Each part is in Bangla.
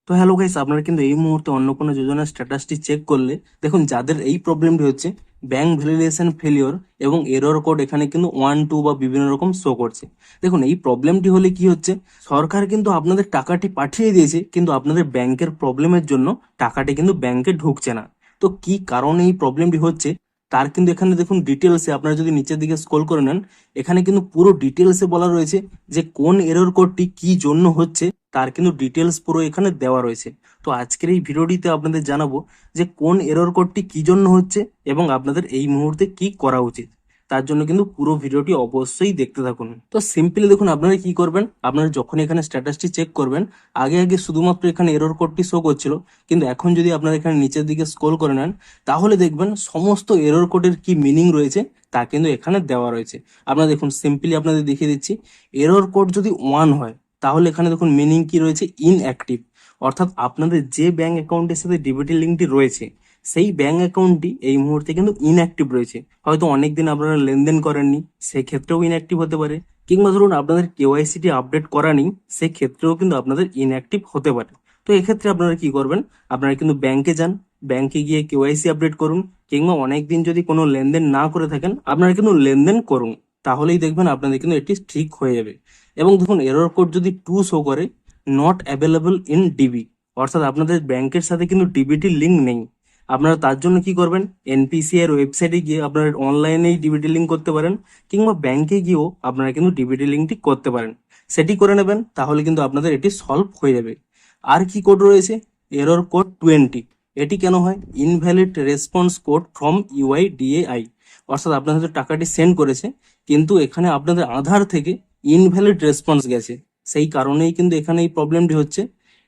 তো হ্যালো গাইস, আপনারা কিন্তু এই মুহূর্তে অন্য কোনো যোজনার স্ট্যাটাসটি চেক করলে দেখুন যাদের এই প্রবলেমটি হচ্ছে ব্যাংক ভ্যালিডেশন ফেলিওর এবং এরর কোড এখানে কিন্তু 1 2 বা বিভিন্ন রকম শো করছে। দেখুন এই প্রবলেমটি হলে কি হচ্ছে, সরকার কিন্তু আপনাদের টাকাটি পাঠিয়ে দিয়েছে কিন্তু আপনাদের ব্যাংকের প্রবলেমের জন্য টাকাটি কিন্তু ব্যাংকে ঢুকছে না। তো কি কারণে এই প্রবলেমটি হচ্ছে তার কিন্তু এখানে দেখুন ডিটেলসে আপনারা যদি নিচের দিকে স্ক্রল করে নেন, এখানে কিন্তু পুরো ডিটেলসে বলা রয়েছে যে কোন এরর কোডটি কি জন্য হচ্ছে, তার কিন্তু ডিটেলস পুরো এখানে দেওয়া রয়েছে। তো আজকের এই ভিডিওটিতে আপনাদের জানাবো যে কোন এরর কোডটি কি জন্য হচ্ছে এবং আপনাদের এই মুহূর্তে কি করা উচিত। তার জন্য কিন্তু পুরো ভিডিওটি অবশ্যই দেখতে থাকুন। তো সিম্পলি দেখুন আপনারা কি করবেন, আপনারা যখন এখানে স্ট্যাটাসটি চেক করবেন, আগে আগে শুধুমাত্র এখানে এরর কোডটি শো করছিল, কিন্তু এখন যদি আপনারা এখানে নিচের দিকে স্ক্রল করে নেন তাহলে দেখবেন সমস্ত এরর কোডের কি মিনিং রয়েছে তা কিন্তু এখানে দেওয়া রয়েছে। আপনারা দেখুন সিম্পলি আপনাদের দেখিয়ে দিচ্ছি, এরর কোড যদি 1 হয় তাহলে এখানে দেখুন মিনিং কি রয়েছে, ইনঅ্যাক্টিভ। অর্থাৎ আপনাদের যে ব্যাংক অ্যাকাউন্টের সাথে ডিবিটি লিঙ্কটি রয়েছে সেই ব্যাংক অ্যাকাউন্টটি এই মুহূর্তে কিন্তু ইনঅ্যাক্টিভ রয়েছে। হয়তো অনেকদিন আপনারা লেনদেন করেননি, সেক্ষেত্রেও ইনঅ্যাক্টিভ হতে পারে, কিংবা ধরুন আপনাদের কেওয়াইসিটি আপডেট করা নেই, সেক্ষেত্রেও কিন্তু আপনাদের ইনঅ্যাক্টিভ হতে পারে। তো এক্ষেত্রে আপনারা কি করবেন, আপনারা কিন্তু ব্যাংকে যান, ব্যাংকে গিয়ে কেওয়াইসি আপডেট করুন, কিংবা অনেকদিন যদি কোনো লেনদেন না করে থাকেন আপনারা কিন্তু লেনদেন করুন, তাহলেই দেখবেন আপনাদের কিন্তু এটি ঠিক হয়ে যাবে। এবং দেখুন এরর কোড যদি 2 শো করে, নট অ্যাভেলেবল ইন ডিবি, অর্থাৎ আপনাদের ব্যাংকের সাথে কিন্তু ডিবিটি লিঙ্ক নেই। আপনারা তার জন্য কি করবেন, এনপিসি এর ওয়েবসাইটে গিয়ে আপনারা অনলাইনেই ডিবিটি লিঙ্ক করতে পারেন, কিংবা ব্যাংকে গিয়েও আপনারা কিন্তু ডিবিটি লিঙ্কটি করতে পারেন। সেটি করে নেবেন, তাহলে কিন্তু আপনাদের এটি সলভ হয়ে যাবে। আর কি কোড রয়েছে, এরর কোড 20। এটি কেন হয়, invalid response code from UIDAI, অর্থাৎ আপনাদের হয়তো টাকাটি সেন্ড করেছে কিন্তু এখানে আপনাদের আধার থেকে ইনভ্যালিড রেসপন্স গেছে, সেই কারণেই কিন্তু এখানে এই প্রবলেমটি হচ্ছে।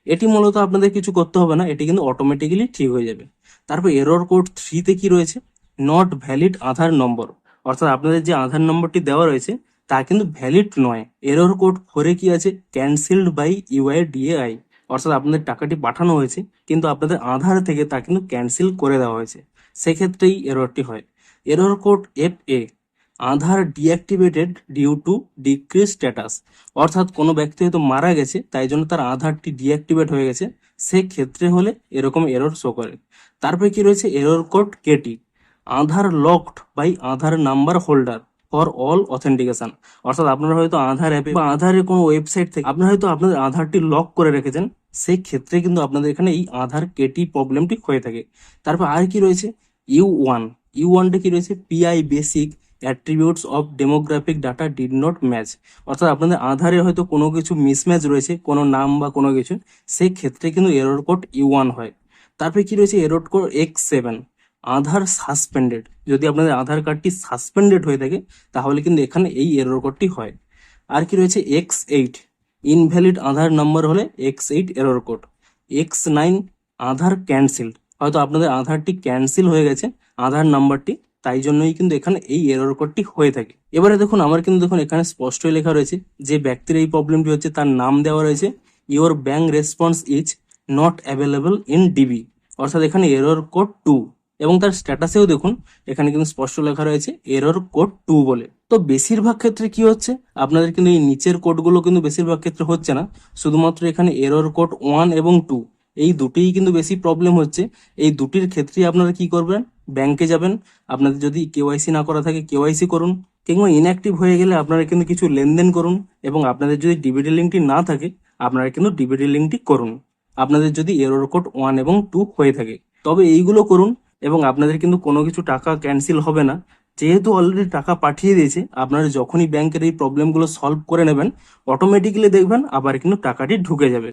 এটি মূলত আপনাদের কিছু করতে হবে না, এটি কিন্তু অটোমেটিক্যালি ঠিক হয়ে যাবে। তারপর এরর কোড 3-তে কি রয়েছে, নট ভ্যালিড আধার নম্বর, অর্থাৎ আপনাদের যে আধার নম্বরটি দেওয়া রয়েছে তা কিন্তু ভ্যালিড নয়। এরর কোড 4-এ কি আছে, ক্যান্সেলড বাই ইউআইডিএআই, অর্থাৎ আপনাদের টাকাটি পাঠানো হয়েছে কিন্তু আপনাদের আধার থেকে তা কিন্তু ক্যান্সেল করে দেওয়া হয়েছে, সেক্ষেত্রেই এররটি হয়। Error code FA, Aadhaar deactivated due to decrease status, অর্থাৎ কোনো ব্যক্তি হয়তো মারা গেছে তাই জন্য তার আধারটি ডিঅ্যাক্টিভেট হয়ে গেছে, সেক্ষেত্রে হলে এরকম এরর শো করে। তারপরে কি রয়েছে, error code KT, Aadhaar locked by Aadhaar number holder for all authentication, অর্থাৎ আপনারা হয়তো আধার অ্যাপে বা আধারের কোনো ওয়েবসাইট থেকে আপনারা হয়তো আপনাদের আধারটি লক করে রেখেছেন, সেই ক্ষেত্রে কিন্তু আপনাদের এখানে এই আধার কেটি প্রবলেমটি হয়ে থাকে। তারপর আর কি রয়েছে, U1, U1টা কি রয়েছে, PI basic attributes of demographic data did not match, অর্থাৎ আপনাদের আধারে হয়তো কোনো কিছু মিসম্যাচ রয়েছে, কোনো নাম বা কোনো কিছু, সেই ক্ষেত্রে কিন্তু এরর কোড U1 হয়। তারপরে কি রয়েছে, এরর কোড X7, আধার সাসপেন্ডেড, যদি আপনাদের আধার কার্ডটি সাসপেন্ডেড হয়ে থাকে তাহলে কিন্তু এখানে এই এরর কোডটি হয়। আর কি রয়েছে, X8, ইনভ্যালিড আধার নাম্বার হলে X8 এরর কোড। X9, আধার ক্যান্সেলড, হয়তো আপনাদের আধারটি ক্যান্সেল হয়ে গেছে আধার নাম্বারটি, তাই জন্যই কিন্তু এখানে এই এরর কোডটি হয়ে থাকে। এবারে দেখুন আমার কিন্তু দেখুন এখানে স্পষ্টই লেখা রয়েছে যে ব্যক্তির এই প্রবলেমটি হচ্ছে, তার নাম দেওয়া রয়েছে your bank response is not available in DB, অর্থাৎ এখানে এরর কোড 2, এবং তার স্ট্যাটাসেও দেখুন এখানে কিন্তু স্পষ্ট লেখা রয়েছে এরর কোড 2 বলে। তো বেশিরভাগ ক্ষেত্রে কি হচ্ছে, আপনাদের কিন্তু এই নিচের কোডগুলো কিন্তু বেশিরভাগ ক্ষেত্রে হচ্ছে না, শুধুমাত্র এখানে এরর কোড 1 এবং 2 এই দুটিই কিন্তু বেশি প্রবলেম হচ্ছে। এই দুটির ক্ষেত্রেই আপনারা কি করবেন, ব্যাংকে যাবেন, আপনাদের যদি কেওয়াইসি না করা থাকে কেওয়াইসি করুন, কিংবা ইনঅ্যাক্টিভ হয়ে গেলে আপনারা কিন্তু কিছু লেনদেন করুন, এবং আপনাদের যদি ডিবিটি লিঙ্কটি না থাকে আপনারা কিন্তু ডিবিটি লিঙ্কটি করুন, আপনাদের যদি এরর কোড 1 এবং 2 হয়ে থাকে তবে এইগুলো করুন, এবং আপনাদের কিন্তু কোনো কিছু টাকা ক্যান্সেল হবে না, যেহেতু অলরেডি টাকা পাঠিয়ে দিয়েছে। আপনারা যখনই ব্যাংকের এই প্রবলেমগুলো সলভ করে নেবেন অটোমেটিক্যালি দেখবেন আবার কিন্তু টাকাটি ঢুকে যাবে।